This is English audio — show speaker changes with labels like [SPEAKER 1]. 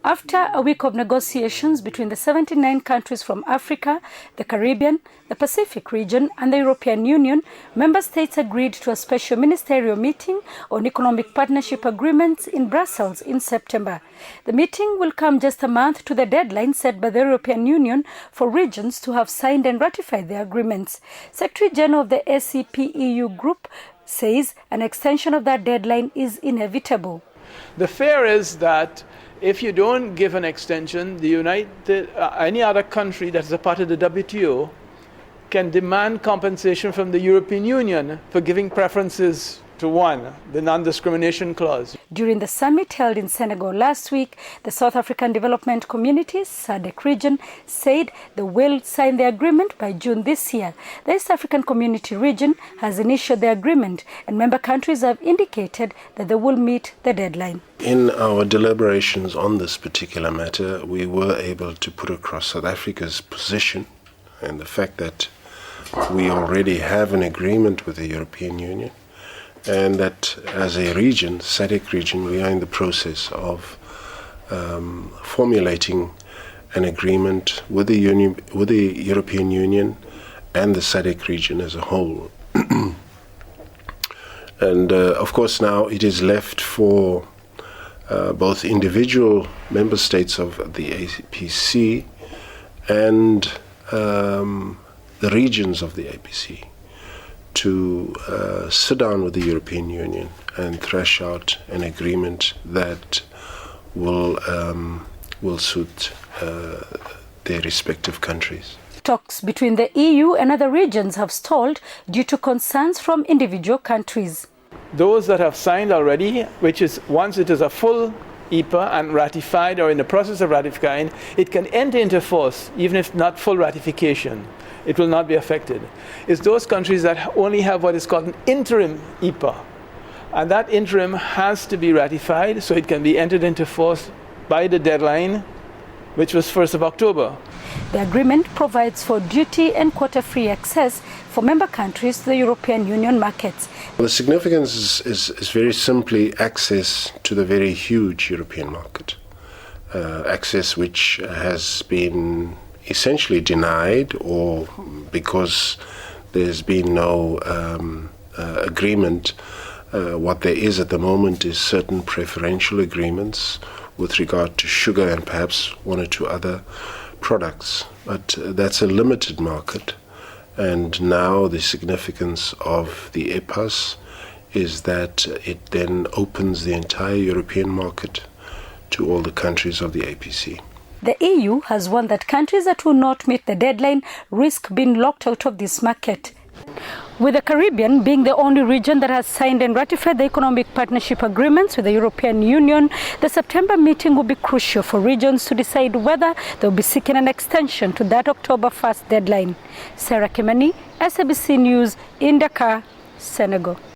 [SPEAKER 1] After a week of negotiations between the 79 countries from Africa, the Caribbean, the Pacific region and the European Union, member states agreed to a special ministerial meeting on economic partnership agreements in Brussels in September. The meeting will come just a month to the deadline set by the European Union for regions to have signed and ratified the agreements. Secretary General of the SEPEU group says an extension of that deadline is inevitable.
[SPEAKER 2] The fear is that if you don't give an extension, any other country that is a part of the WTO can demand compensation from the European Union for giving preferences to one, the non-discrimination clause.
[SPEAKER 1] During the summit held in Senegal last week, the South African Development Community, SADC region, said they will sign the agreement by June this year. The East African Community region has initiated the agreement and member countries have indicated that they will meet the deadline.
[SPEAKER 3] In our deliberations on this particular matter, we were able to put across South Africa's position and the fact that we already have an agreement with the European Union, and that as a region, SADC region, we are in the process of formulating an agreement with the European Union and the SADC region as a whole. And of course now it is left for both individual member states of the APC and the regions of the APC to sit down with the European Union and thrash out an agreement that will suit their respective countries.
[SPEAKER 1] Talks between the EU and other regions have stalled due to concerns from individual countries.
[SPEAKER 2] Those that have signed already, which is once it is a full EPA and ratified or in the process of ratifying, it can enter into force even if not full ratification. It will not be affected. It's those countries that only have what is called an interim EPA. And that interim has to be ratified so it can be entered into force by the deadline, which was 1st of October.
[SPEAKER 1] The agreement provides for duty and quota-free access for member countries to the European Union markets.
[SPEAKER 3] The significance is very simply access to the very huge European market. Access which has been essentially denied, or because there's been no agreement. What there is at the moment is certain preferential agreements with regard to sugar and perhaps one or two other products. But that's a limited market. And now the significance of the EPAs is that it then opens the entire European market to all the countries of the APC.
[SPEAKER 1] The EU has warned that countries that will not meet the deadline risk being locked out of this market. With the Caribbean being the only region that has signed and ratified the economic partnership agreements with the European Union, the September meeting will be crucial for regions to decide whether they will be seeking an extension to that October 1st deadline. Kimani, SABC News in Dakar, Senegal.